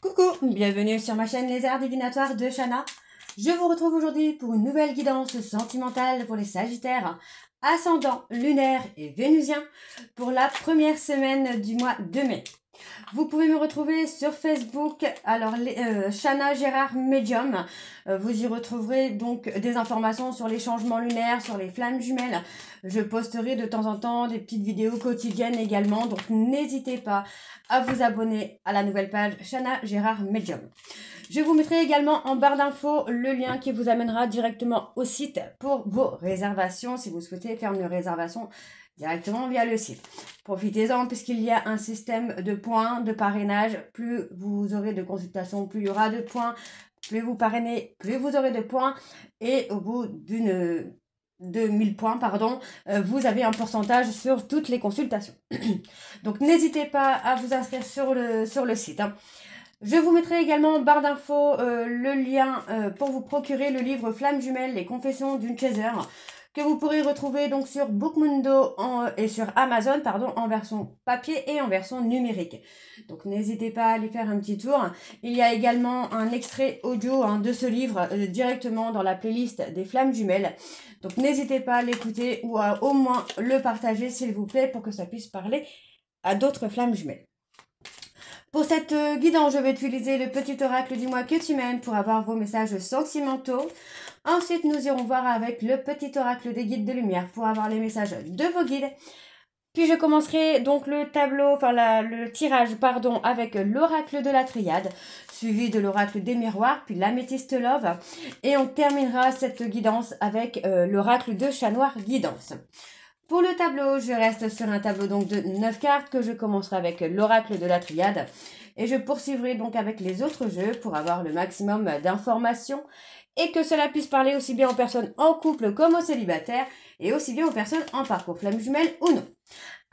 Coucou, bienvenue sur ma chaîne Les Arts Divinatoires de Shana. Je vous retrouve aujourd'hui pour une nouvelle guidance sentimentale pour les Sagittaires, ascendant, lunaire et vénusien pour la première semaine du mois de mai. Vous pouvez me retrouver sur Facebook, alors Shana Gérard Medium. Vous y retrouverez donc des informations sur les changements lunaires, sur les flammes jumelles. Je posterai de temps en temps des petites vidéos quotidiennes également, donc n'hésitez pas à vous abonner à la nouvelle page Shana Gérard Medium. Je vous mettrai également en barre d'infos le lien qui vous amènera directement au site pour vos réservations si vous souhaitez faire une réservation directement via le site. Profitez-en puisqu'il y a un système de points, de parrainage. Plus vous aurez de consultations, plus il y aura de points. Plus vous parrainez, plus vous aurez de points. Et au bout de 1000 points, vous avez un pourcentage sur toutes les consultations. Donc n'hésitez pas à vous inscrire sur le site. Je vous mettrai également en barre d'infos le lien pour vous procurer le livre Flammes jumelles, les confessions d'une chaser, que vous pourrez retrouver donc sur Bookmundo et sur Amazon, en version papier et en version numérique. Donc n'hésitez pas à aller faire un petit tour. Il y a également un extrait audio de ce livre directement dans la playlist des Flammes jumelles. Donc n'hésitez pas à l'écouter ou à au moins le partager s'il vous plaît pour que ça puisse parler à d'autres flammes jumelles. Pour cette guidance, je vais utiliser le petit oracle du mois que tu m'aimes pour avoir vos messages sentimentaux. Ensuite, nous irons voir avec le petit oracle des guides de lumière pour avoir les messages de vos guides. Puis je commencerai donc le tirage, avec l'oracle de la triade, suivi de l'oracle des miroirs, puis l'améthyste love. Et on terminera cette guidance avec l'oracle de chat noir guidance. Pour le tableau, je reste sur un tableau donc de 9 cartes que je commencerai avec l'oracle de la triade. Et je poursuivrai donc avec les autres jeux pour avoir le maximum d'informations et que cela puisse parler aussi bien aux personnes en couple comme aux célibataires et aussi bien aux personnes en parcours flamme jumelle ou non.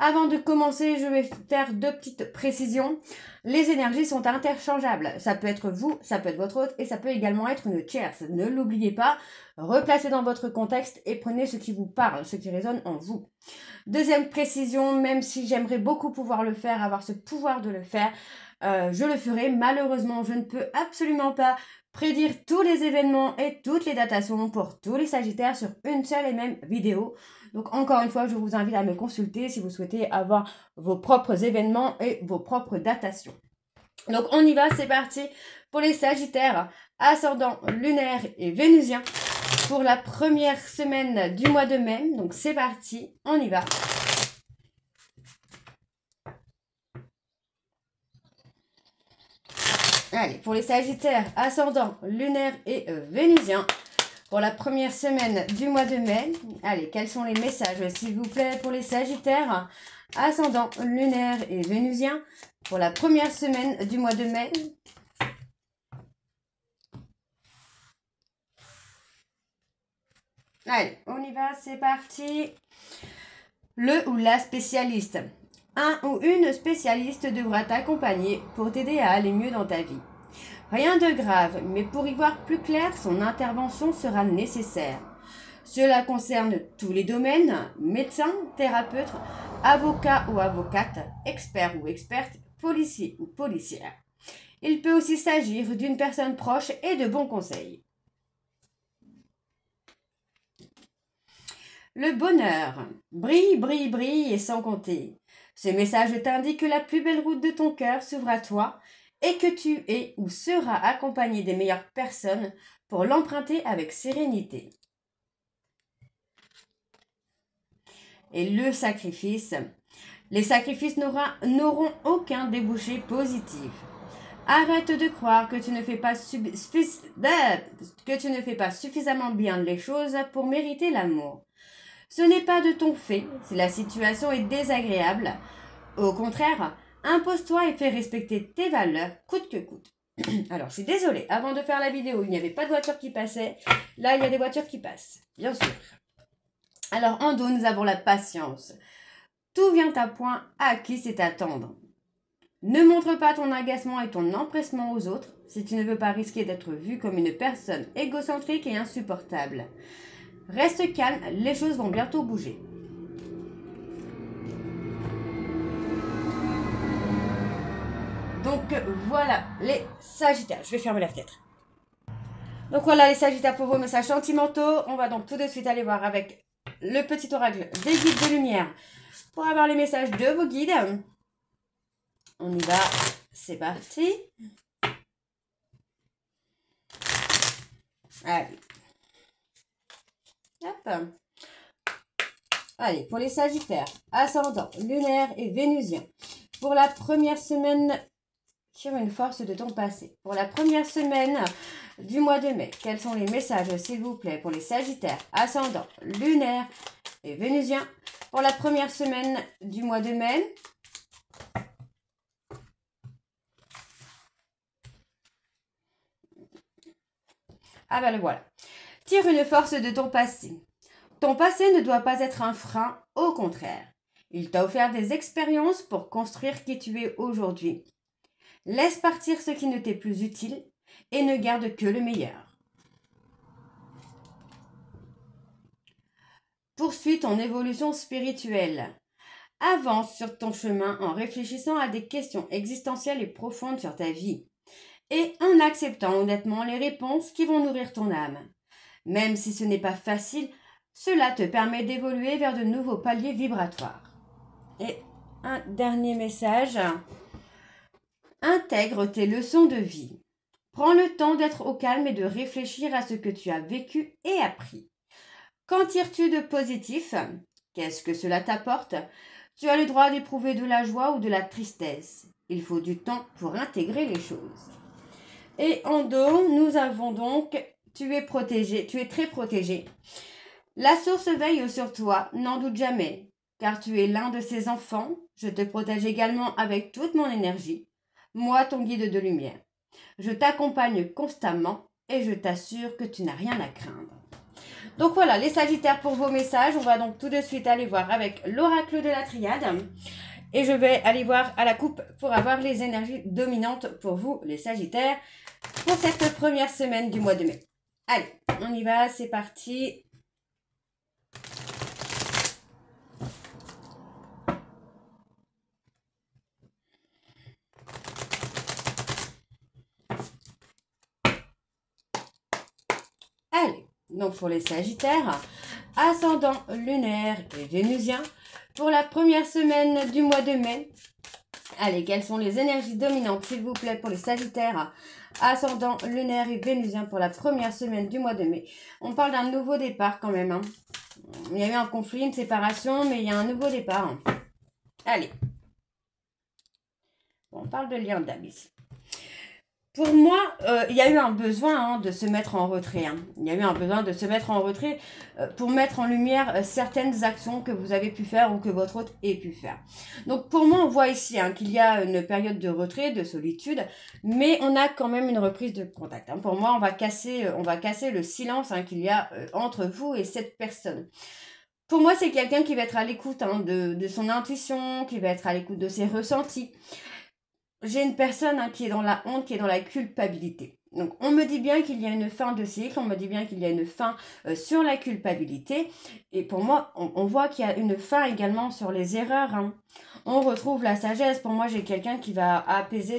Avant de commencer, je vais faire deux petites précisions. Les énergies sont interchangeables. Ça peut être vous, ça peut être votre hôte et ça peut également être une tierce. Ne l'oubliez pas, replacez dans votre contexte et prenez ce qui vous parle, ce qui résonne en vous. Deuxième précision, même si j'aimerais beaucoup pouvoir le faire, avoir ce pouvoir de le faire, je le ferai. Malheureusement, je ne peux absolument pas prédire tous les événements et toutes les datations pour tous les Sagittaires sur une seule et même vidéo. Donc encore une fois, je vous invite à me consulter si vous souhaitez avoir vos propres événements et vos propres datations. Donc on y va, c'est parti pour les Sagittaires, ascendant, lunaire et vénusien pour la première semaine du mois de mai. Donc c'est parti, on y va. Allez, pour les Sagittaires, ascendant, lunaire et vénusien, pour la première semaine du mois de mai. Allez, quels sont les messages, s'il vous plaît, pour les Sagittaires, ascendant, lunaire et vénusien, pour la première semaine du mois de mai. Allez, on y va, c'est parti. Le ou la spécialiste. Un ou une spécialiste devra t'accompagner pour t'aider à aller mieux dans ta vie. Rien de grave, mais pour y voir plus clair, son intervention sera nécessaire. Cela concerne tous les domaines, médecin, thérapeute, avocat ou avocate, expert ou experte, policier ou policière. Il peut aussi s'agir d'une personne proche et de bons conseils. Le bonheur. Brille, brille, brille et sans compter. Ce message t'indique que la plus belle route de ton cœur s'ouvre à toi et que tu es ou seras accompagné des meilleures personnes pour l'emprunter avec sérénité. Et le sacrifice. Les sacrifices n'auront aucun débouché positif. Arrête de croire que tu ne fais pas suffisamment bien les choses pour mériter l'amour. Ce n'est pas de ton fait si la situation est désagréable. Au contraire, impose-toi et fais respecter tes valeurs coûte que coûte. Alors, je suis désolée, avant de faire la vidéo, il n'y avait pas de voiture qui passait. Là, il y a des voitures qui passent, bien sûr. Alors, en dos, nous avons la patience. Tout vient à point, à qui c'est attendre. Ne montre pas ton agacement et ton empressement aux autres si tu ne veux pas risquer d'être vu comme une personne égocentrique et insupportable. Reste calme, les choses vont bientôt bouger. Donc voilà les Sagittaires. Je vais fermer la fenêtre. Donc voilà les Sagittaires pour vos messages sentimentaux. On va donc tout de suite aller voir avec le petit oracle des guides de lumière pour avoir les messages de vos guides. On y va, c'est parti. Allez. Hop. Allez, pour les Sagittaires, ascendant, lunaire et vénusien. Pour la première semaine, tire une force de ton passé. Pour la première semaine du mois de mai, quels sont les messages, s'il vous plaît, pour les Sagittaires, ascendant, lunaire et vénusien. Pour la première semaine du mois de mai, ah ben le voilà. Tire une force de ton passé. Ton passé ne doit pas être un frein, au contraire. Il t'a offert des expériences pour construire qui tu es aujourd'hui. Laisse partir ce qui ne t'est plus utile et ne garde que le meilleur. Poursuis ton évolution spirituelle. Avance sur ton chemin en réfléchissant à des questions existentielles et profondes sur ta vie et en acceptant honnêtement les réponses qui vont nourrir ton âme. Même si ce n'est pas facile, cela te permet d'évoluer vers de nouveaux paliers vibratoires. Et un dernier message. Intègre tes leçons de vie. Prends le temps d'être au calme et de réfléchir à ce que tu as vécu et appris. Qu'en tires-tu de positif? Qu'est-ce que cela t'apporte? Tu as le droit d'éprouver de la joie ou de la tristesse. Il faut du temps pour intégrer les choses. Et en dos, nous avons donc tu es protégé, tu es très protégé. La source veille sur toi, n'en doute jamais, car tu es l'un de ses enfants. Je te protège également avec toute mon énergie. Moi, ton guide de lumière. Je t'accompagne constamment et je t'assure que tu n'as rien à craindre. Donc voilà, les Sagittaires pour vos messages. On va donc tout de suite aller voir avec l'oracle de la triade. Et je vais aller voir à la coupe pour avoir les énergies dominantes pour vous, les Sagittaires, pour cette première semaine du mois de mai. Allez, on y va, c'est parti. Allez, donc pour les Sagittaires, ascendant lunaire et vénusien, pour la première semaine du mois de mai. Allez, quelles sont les énergies dominantes, s'il vous plaît, pour les Sagittaires, ascendant lunaire et vénusien pour la première semaine du mois de mai. On parle d'un nouveau départ quand même. Il y a eu un conflit, une séparation, mais il y a un nouveau départ. Allez. On parle de lien d'âme ici. Pour moi, il y a eu un besoin de se mettre en retrait. Il y a eu un besoin de se mettre en retrait pour mettre en lumière certaines actions que vous avez pu faire ou que votre hôte ait pu faire. Donc pour moi, on voit ici qu'il y a une période de retrait, de solitude, mais on a quand même une reprise de contact. Pour moi, on va casser le silence qu'il y a entre vous et cette personne. Pour moi, c'est quelqu'un qui va être à l'écoute de son intuition, qui va être à l'écoute de ses ressentis. J'ai une personne qui est dans la honte, qui est dans la culpabilité. Donc, on me dit bien qu'il y a une fin de cycle, on me dit bien qu'il y a une fin sur la culpabilité. Et pour moi, on voit qu'il y a une fin également sur les erreurs. On retrouve la sagesse. Pour moi, j'ai quelqu'un qui va apaiser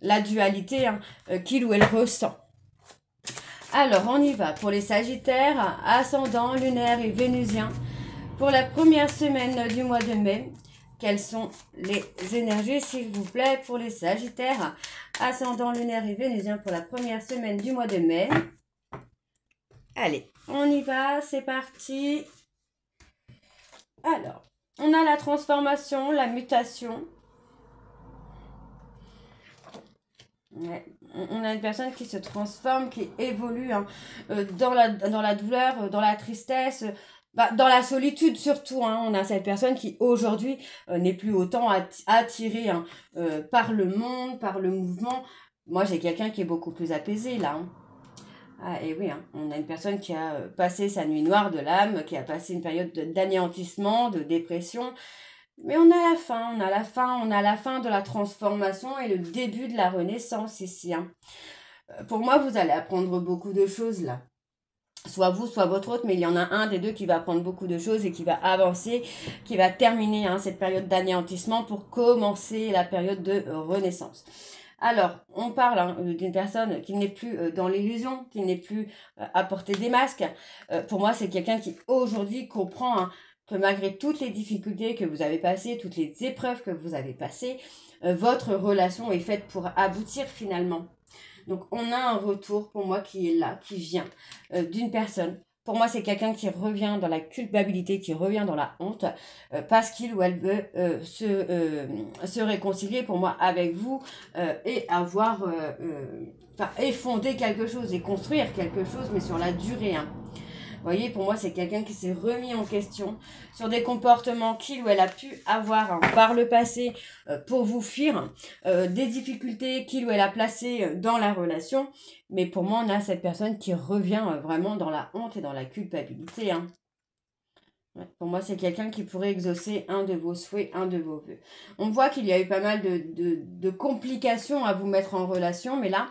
la dualité qu'il ou elle ressent. Alors, on y va pour les Sagittaires, ascendant, lunaire et vénusien. Pour la première semaine du mois de mai, quelles sont les énergies, s'il vous plaît, pour les Sagittaires, ascendant, lunaire et vénusien pour la première semaine du mois de mai. Allez, on y va, c'est parti. Alors, on a la transformation, la mutation. Ouais. On a une personne qui se transforme, qui évolue dans la douleur, dans la tristesse, dans la solitude surtout. On a cette personne qui aujourd'hui n'est plus autant attirée par le monde, par le mouvement. Moi, j'ai quelqu'un qui est beaucoup plus apaisé là. Ah, et oui, on a une personne qui a passé sa nuit noire de l'âme, qui a passé une période d'anéantissement, de dépression. Mais on a la fin de la transformation et le début de la renaissance ici. Pour moi, vous allez apprendre beaucoup de choses là. soit vous, soit votre autre, mais il y en a un des deux qui va apprendre beaucoup de choses et qui va avancer, qui va terminer cette période d'anéantissement pour commencer la période de renaissance. Alors, on parle d'une personne qui n'est plus dans l'illusion, qui n'est plus à porter des masques. Pour moi, c'est quelqu'un qui aujourd'hui comprend que malgré toutes les difficultés que vous avez passées, toutes les épreuves que vous avez passées, votre relation est faite pour aboutir finalement. Donc, on a un retour pour moi qui est là, qui vient d'une personne. Pour moi, c'est quelqu'un qui revient dans la culpabilité, qui revient dans la honte, parce qu'il ou elle veut se réconcilier pour moi avec vous et avoir, et fonder quelque chose et construire quelque chose, mais sur la durée. Vous voyez, pour moi, c'est quelqu'un qui s'est remis en question sur des comportements qu'il ou elle a pu avoir par le passé pour vous fuir, des difficultés qu'il ou elle a placées dans la relation. Mais pour moi, on a cette personne qui revient vraiment dans la honte et dans la culpabilité. Ouais, pour moi, c'est quelqu'un qui pourrait exaucer un de vos souhaits, un de vos vœux. On voit qu'il y a eu pas mal de complications à vous mettre en relation, mais là,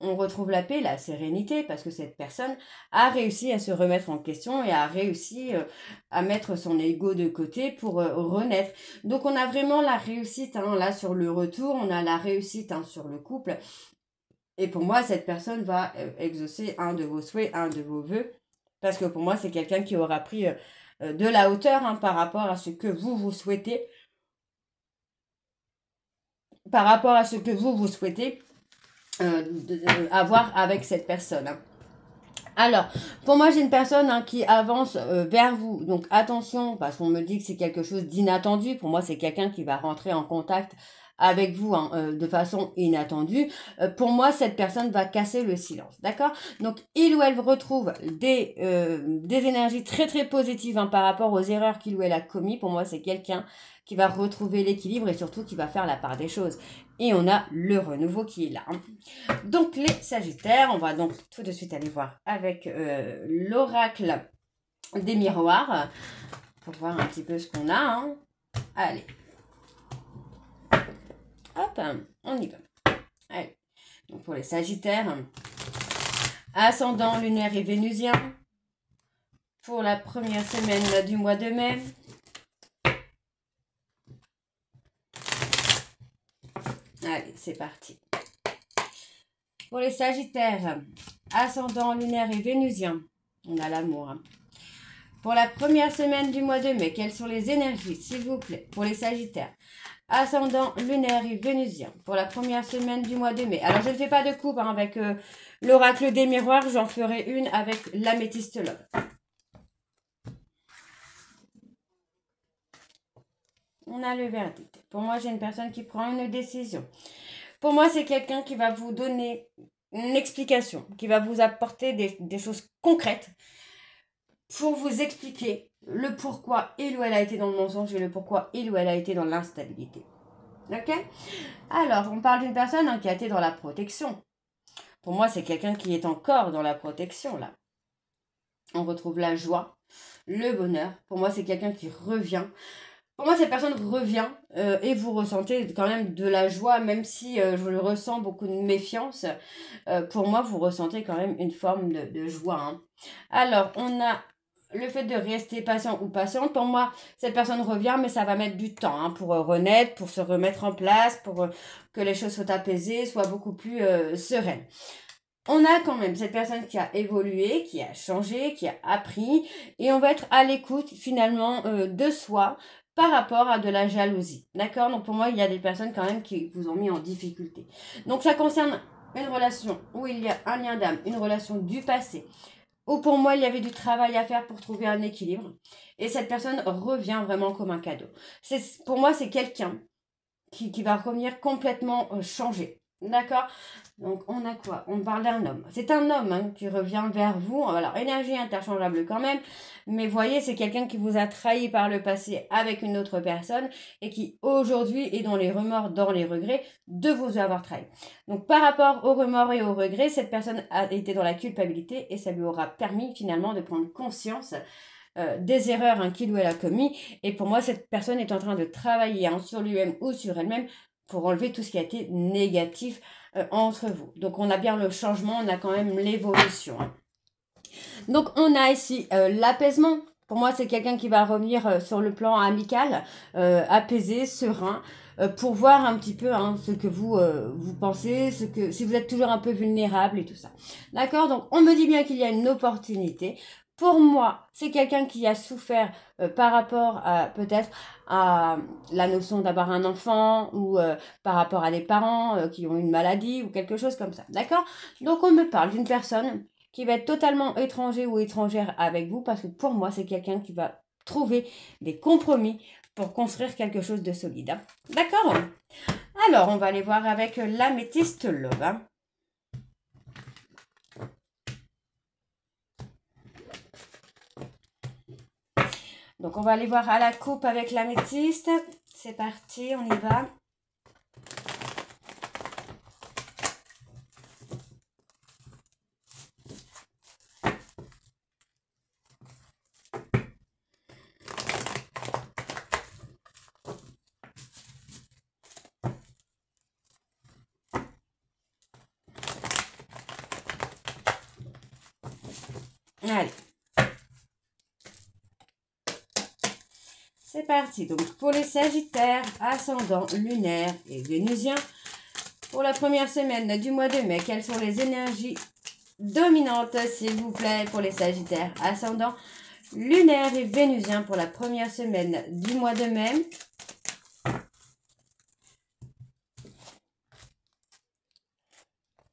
on retrouve la paix, la sérénité, parce que cette personne a réussi à se remettre en question et a réussi à mettre son ego de côté pour renaître. Donc, on a vraiment la réussite là sur le retour, on a la réussite sur le couple. Et pour moi, cette personne va exaucer un de vos souhaits, un de vos vœux, parce que pour moi, c'est quelqu'un qui aura pris de la hauteur par rapport à ce que vous souhaitez, par rapport à ce que vous souhaitez avoir avec cette personne. Alors, pour moi, j'ai une personne qui avance vers vous. Donc, attention, parce qu'on me dit que c'est quelque chose d'inattendu. Pour moi, c'est quelqu'un qui va rentrer en contact avec vous de façon inattendue. Pour moi, cette personne va casser le silence. D'accord? Donc, il ou elle retrouve des énergies très, très positives par rapport aux erreurs qu'il ou elle a commis. Pour moi, c'est quelqu'un qui va retrouver l'équilibre et surtout qui va faire la part des choses. Et on a le renouveau qui est là. Donc les Sagittaires, on va donc tout de suite aller voir avec l'oracle des miroirs pour voir un petit peu ce qu'on a. Allez. Hop, on y va. Allez. Donc pour les Sagittaires, ascendant lunaire et vénusien pour la première semaine du mois de mai. Allez, c'est parti. Pour les Sagittaires, ascendant lunaire et vénusien, on a l'amour. Pour la première semaine du mois de mai, quelles sont les énergies, s'il vous plaît, pour les Sagittaires? Ascendant lunaire et vénusien, pour la première semaine du mois de mai. Alors, je ne fais pas de coupe avec l'oracle des miroirs, j'en ferai une avec l'améthyste love. On a le verdict. Pour moi, j'ai une personne qui prend une décision. Pour moi, c'est quelqu'un qui va vous donner une explication, qui va vous apporter des choses concrètes pour vous expliquer le pourquoi il ou elle a été dans le mensonge et le pourquoi il ou elle a été dans l'instabilité. Ok? Alors, on parle d'une personne qui a été dans la protection. Pour moi, c'est quelqu'un qui est encore dans la protection, là. On retrouve la joie, le bonheur. Pour moi, c'est quelqu'un qui revient. Pour moi, cette personne revient et vous ressentez quand même de la joie, même si je le ressens beaucoup de méfiance. Pour moi, vous ressentez quand même une forme de joie. Alors, on a le fait de rester patient ou patiente. Pour moi, cette personne revient, mais ça va mettre du temps pour renaître, pour se remettre en place, pour que les choses soient apaisées, soient beaucoup plus sereines. On a quand même cette personne qui a évolué, qui a changé, qui a appris, et on va être à l'écoute finalement de soi, par rapport à de la jalousie. D'accord? Donc pour moi, il y a des personnes quand même qui vous ont mis en difficulté. Donc ça concerne une relation où il y a un lien d'âme, une relation du passé, où pour moi, il y avait du travail à faire pour trouver un équilibre. Et cette personne revient vraiment comme un cadeau. Pour moi, c'est quelqu'un qui va revenir complètement changé. D'accord? Donc, on a quoi? On parle d'un homme. C'est un homme qui revient vers vous. Alors, énergie interchangeable quand même. Mais voyez, c'est quelqu'un qui vous a trahi par le passé avec une autre personne et qui aujourd'hui est dans les remords, dans les regrets de vous avoir trahi. Donc, par rapport aux remords et aux regrets, cette personne a été dans la culpabilité et ça lui aura permis finalement de prendre conscience des erreurs qu'il ou elle a commis. Et pour moi, cette personne est en train de travailler sur lui-même ou sur elle-même pour enlever tout ce qui a été négatif entre vous. Donc, on a bien le changement, on a quand même l'évolution. Donc, on a ici l'apaisement. Pour moi, c'est quelqu'un qui va revenir sur le plan amical, apaisé, serein, pour voir un petit peu hein, ce que vous pensez, si vous êtes toujours un peu vulnérable et tout ça. D'accord? Donc, on me dit bien qu'il y a une opportunité. Pour moi, c'est quelqu'un qui a souffert par rapport à peut-être à la notion d'avoir un enfant ou par rapport à des parents qui ont une maladie ou quelque chose comme ça. D'accord? Donc, on me parle d'une personne qui va être totalement étranger ou étrangère avec vous parce que pour moi, c'est quelqu'un qui va trouver des compromis pour construire quelque chose de solide. Hein. D'accord? Alors, on va aller voir avec l'améthyste love. Hein. Donc, on va aller voir à la coupe avec l'améthyste. C'est parti, on y va. Allez. C'est parti. Donc, pour les Sagittaires, ascendant lunaire et vénusien, pour la première semaine du mois de mai, quelles sont les énergies dominantes, s'il vous plaît, pour les Sagittaires, ascendant lunaire et vénusien pour la première semaine du mois de mai?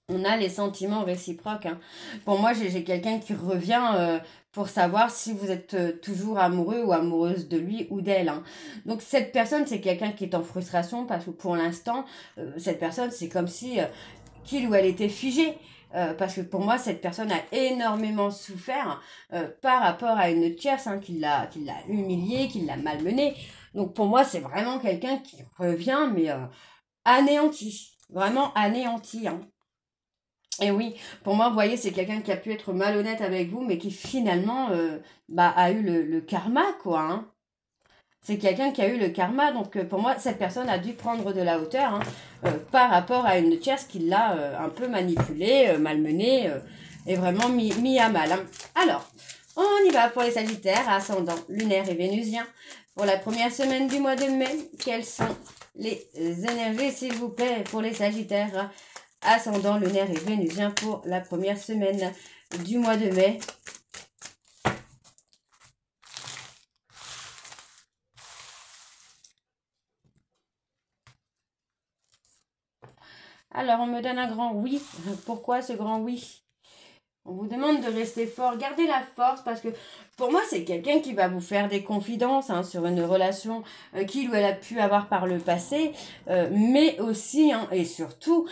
On a les sentiments réciproques. Hein. Pour moi, j'ai quelqu'un qui revient pour savoir si vous êtes toujours amoureux ou amoureuse de lui ou d'elle. Hein. Donc cette personne, c'est quelqu'un qui est en frustration parce que pour l'instant, cette personne, c'est comme si qu'il ou elle était figée. Parce que pour moi, cette personne a énormément souffert par rapport à une tierce hein, qui l'a humiliée, qui l'a malmenée. Donc pour moi, c'est vraiment quelqu'un qui revient, mais anéanti. Vraiment anéanti. Hein. Et oui, pour moi, vous voyez, c'est quelqu'un qui a pu être malhonnête avec vous, mais qui finalement a eu le karma, quoi. Hein. C'est quelqu'un qui a eu le karma, donc pour moi, cette personne a dû prendre de la hauteur hein, par rapport à une tierce qui l'a un peu manipulée, malmenée et vraiment mis à mal. Hein. Alors, on y va pour les Sagittaires, ascendant lunaire et vénusien. Pour la première semaine du mois de mai, quelles sont les énergies, s'il vous plaît, pour les Sagittaires ascendant lunaire et vénusien pour la première semaine du mois de mai. Alors, on me donne un grand oui. Pourquoi ce grand oui? On vous demande de rester fort. Gardez la force parce que pour moi, c'est quelqu'un qui va vous faire des confidences hein, sur une relation qu'il ou elle a pu avoir par le passé. Mais aussi hein, et surtout...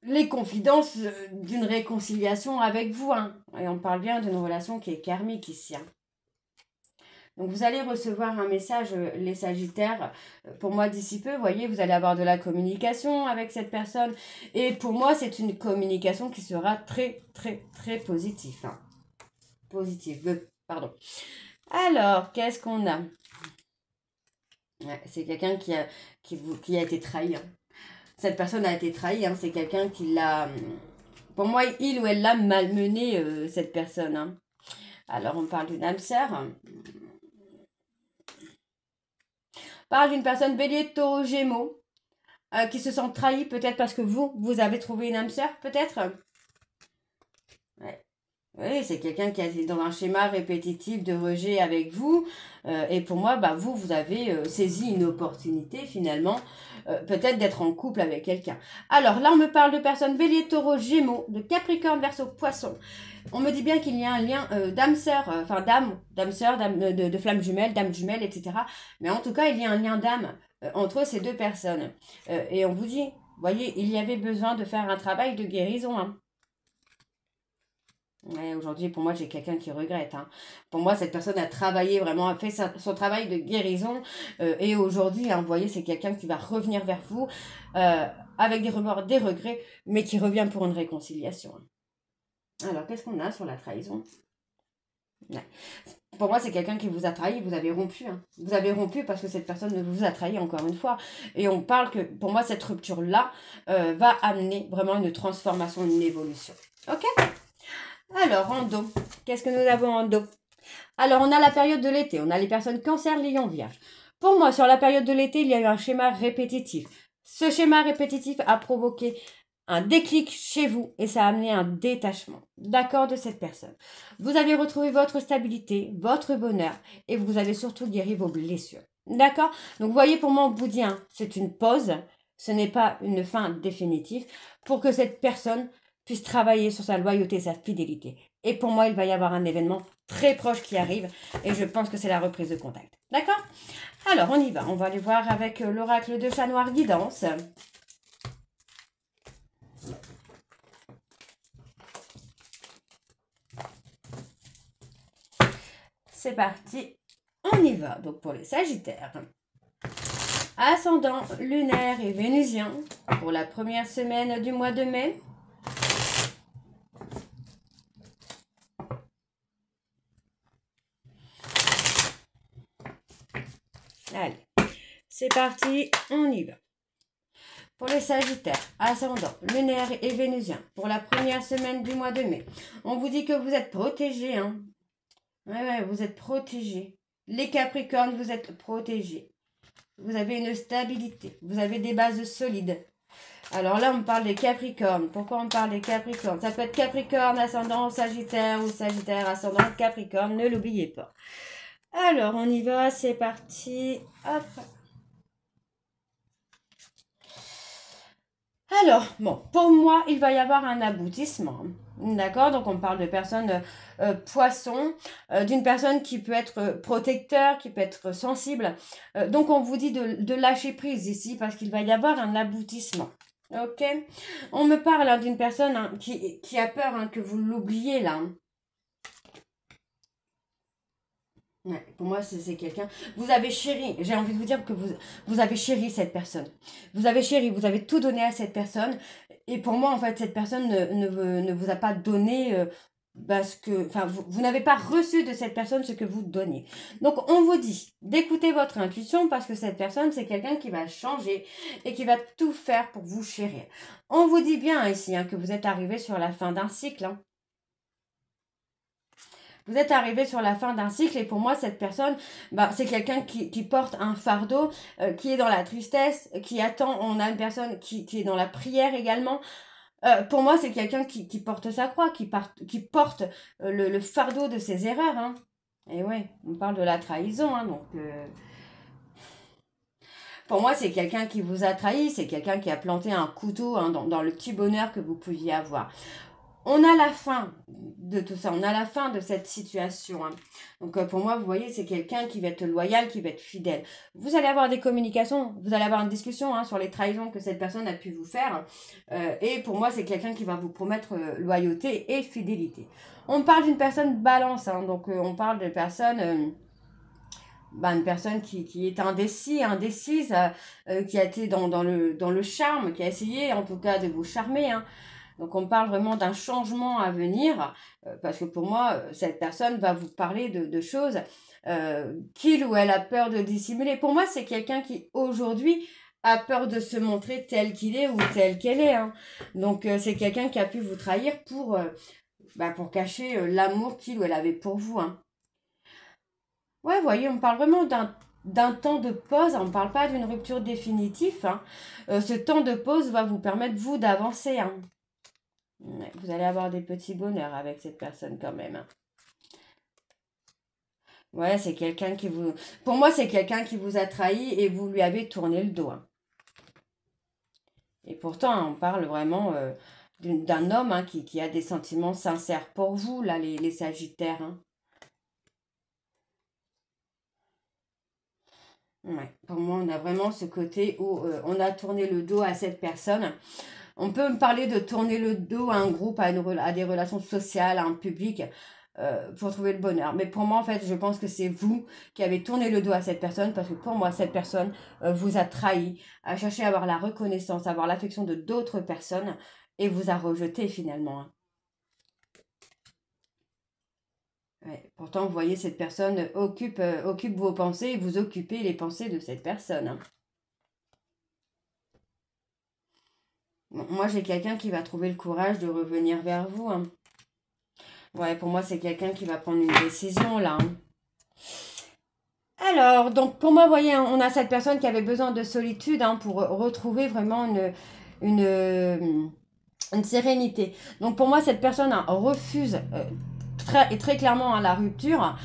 les confidences d'une réconciliation avec vous. Hein. Et on parle bien d'une relation qui est karmique ici. Hein. Donc vous allez recevoir un message, les Sagittaires, pour moi d'ici peu, vous voyez, vous allez avoir de la communication avec cette personne. Et pour moi, c'est une communication qui sera très, très, très positive. Hein. Positive, pardon. Alors, qu'est-ce qu'on a? Ouais, c'est quelqu'un qui a été trahi. Hein. Cette personne a été trahie, hein. C'est quelqu'un qui l'a... Pour moi, il ou elle l'a malmené, cette personne. Hein. Alors, on parle d'une âme sœur. On parle d'une personne bélier, taureau, gémeaux, qui se sent trahie peut-être parce que vous avez trouvé une âme sœur, peut-être. Ouais. Oui, c'est quelqu'un qui est dans un schéma répétitif de rejet avec vous. Et pour moi, vous avez saisi une opportunité finalement, peut-être d'être en couple avec quelqu'un. Alors là, on me parle de personnes bélier, taureau, gémeaux, de capricorne, verseau, poisson. On me dit bien qu'il y a un lien d'âme-sœur, enfin d'âme-sœur, de flamme jumelle, d'âme jumelle, etc. Mais en tout cas, il y a un lien d'âme entre ces deux personnes. Et on vous dit, voyez, il y avait besoin de faire un travail de guérison, hein. Ouais, aujourd'hui, pour moi, j'ai quelqu'un qui regrette. Hein. Pour moi, cette personne a travaillé vraiment, a fait son travail de guérison. Et aujourd'hui, hein, vous voyez, c'est quelqu'un qui va revenir vers vous avec des remords, des regrets, mais qui revient pour une réconciliation. Alors, qu'est-ce qu'on a sur la trahison? Ouais. Pour moi, c'est quelqu'un qui vous a trahi, vous avez rompu. Hein. Vous avez rompu parce que cette personne vous a trahi encore une fois. Et on parle que, pour moi, cette rupture-là va amener vraiment une transformation, une évolution. Ok? Alors, en dos, qu'est-ce que nous avons en dos? Alors, on a la période de l'été, on a les personnes cancer, lion, vierge. Pour moi, sur la période de l'été, il y a eu un schéma répétitif. Ce schéma répétitif a provoqué un déclic chez vous et ça a amené un détachement, d'accord, de cette personne. Vous avez retrouvé votre stabilité, votre bonheur et vous avez surtout guéri vos blessures, d'accord. Donc, vous voyez, pour moi, on vous dit, hein, c'est une pause, ce n'est pas une fin définitive pour que cette personne puisse travailler sur sa loyauté, sa fidélité. Et pour moi, il va y avoir un événement très proche qui arrive et je pense que c'est la reprise de contact. D'accord? Alors, on y va. On va aller voir avec l'oracle de chat noir guidance. C'est parti. On y va. Donc, pour les Sagittaires. Ascendant lunaire et vénusien pour la première semaine du mois de mai. Allez, c'est parti, on y va. Pour les Sagittaires, ascendant lunaire et vénusien pour la première semaine du mois de mai. On vous dit que vous êtes protégés, hein. Ouais, vous êtes protégés. Les Capricornes, vous êtes protégés. Vous avez une stabilité. Vous avez des bases solides. Alors là, on parle des Capricornes. Pourquoi on parle des Capricornes? Ça peut être Capricorne, ascendant Sagittaire ou Sagittaire, ascendant Capricorne. Ne l'oubliez pas. Alors, on y va. C'est parti. Hop. Alors, bon, pour moi, il va y avoir un aboutissement. D'accord? Donc, on parle de personnes poissons, d'une personne qui peut être protecteur, qui peut être sensible. Donc, on vous dit de lâcher prise ici parce qu'il va y avoir un aboutissement. Ok? On me parle, hein, d'une personne, hein, qui a peur, hein, que vous l'oubliez là, hein. Ouais, pour moi, c'est quelqu'un. Vous avez chéri, j'ai envie de vous dire que vous avez chéri cette personne. Vous avez chéri, vous avez tout donné à cette personne. Et pour moi, en fait, cette personne ne vous a pas donné parce que. Enfin, vous n'avez pas reçu de cette personne ce que vous donniez. Donc, on vous dit d'écouter votre intuition parce que cette personne, c'est quelqu'un qui va changer et qui va tout faire pour vous chérir. On vous dit bien ici, hein, que vous êtes arrivé sur la fin d'un cycle, hein. Vous êtes arrivé sur la fin d'un cycle et pour moi, cette personne, bah, c'est quelqu'un qui porte un fardeau, qui est dans la tristesse, qui attend. On a une personne qui est dans la prière également. Pour moi, c'est quelqu'un qui porte sa croix, qui porte le fardeau de ses erreurs, hein. Et ouais, on parle de la trahison, hein, donc pour moi, c'est quelqu'un qui vous a trahi, c'est quelqu'un qui a planté un couteau, hein, dans le petit bonheur que vous pouviez avoir. On a la fin de tout ça, on a la fin de cette situation, hein. Donc pour moi, vous voyez, c'est quelqu'un qui va être loyal, qui va être fidèle. Vous allez avoir des communications, vous allez avoir une discussion, hein, sur les trahisons que cette personne a pu vous faire. Et pour moi, c'est quelqu'un qui va vous promettre loyauté et fidélité. On parle d'une personne balance, hein, donc on parle de personne... une personne qui est indécise, qui a été dans le charme, qui a essayé en tout cas de vous charmer, hein. Donc on parle vraiment d'un changement à venir, parce que pour moi, cette personne va vous parler de choses qu'il ou elle a peur de dissimuler. Pour moi, c'est quelqu'un qui aujourd'hui a peur de se montrer tel qu'il est ou telle qu'elle est, hein. Donc c'est quelqu'un qui a pu vous trahir pour cacher l'amour qu'il ou elle avait pour vous, hein. Ouais, vous voyez, on parle vraiment d'un temps de pause, on ne parle pas d'une rupture définitive, hein. Ce temps de pause va vous permettre, vous, d'avancer, hein. Ouais, vous allez avoir des petits bonheurs avec cette personne quand même, hein. Ouais, c'est quelqu'un qui vous... Pour moi, c'est quelqu'un qui vous a trahi et vous lui avez tourné le dos, hein. Et pourtant, hein, on parle vraiment d'un homme, hein, qui a des sentiments sincères pour vous, là, les Sagittaires, hein. Ouais, pour moi, on a vraiment ce côté où on a tourné le dos à cette personne. On peut me parler de tourner le dos à un groupe, à des relations sociales, à un public, pour trouver le bonheur. Mais pour moi, en fait, je pense que c'est vous qui avez tourné le dos à cette personne, parce que pour moi, cette personne vous a trahi, a cherché à avoir la reconnaissance, à avoir l'affection de d'autres personnes, et vous a rejeté finalement, hein. Ouais. Pourtant, vous voyez, cette personne occupe vos pensées et vous occupez les pensées de cette personne, hein. Bon, moi, j'ai quelqu'un qui va trouver le courage de revenir vers vous, hein. Ouais, pour moi, c'est quelqu'un qui va prendre une décision, là. Hein. Alors, donc, pour moi, vous voyez, on a cette personne qui avait besoin de solitude hein, pour retrouver vraiment une sérénité. Donc, pour moi, cette personne hein, refuse très clairement hein, la rupture.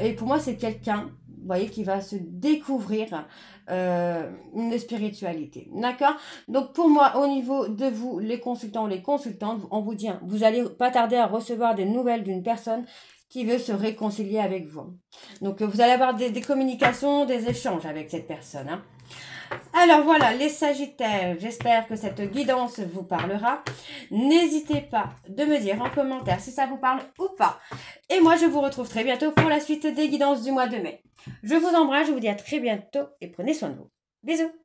Et pour moi, c'est quelqu'un, vous voyez, qui va se découvrir une spiritualité. D'accord. Donc, pour moi, au niveau de vous, les consultants ou les consultantes, on vous dit, hein, vous allez pas tarder à recevoir des nouvelles d'une personne qui veut se réconcilier avec vous. Donc, vous allez avoir des communications, des échanges avec cette personne. Hein. Alors voilà, les Sagittaires, j'espère que cette guidance vous parlera. N'hésitez pas de me dire en commentaire si ça vous parle ou pas. Et moi, je vous retrouve très bientôt pour la suite des guidances du mois de mai. Je vous embrasse, je vous dis à très bientôt et prenez soin de vous. Bisous!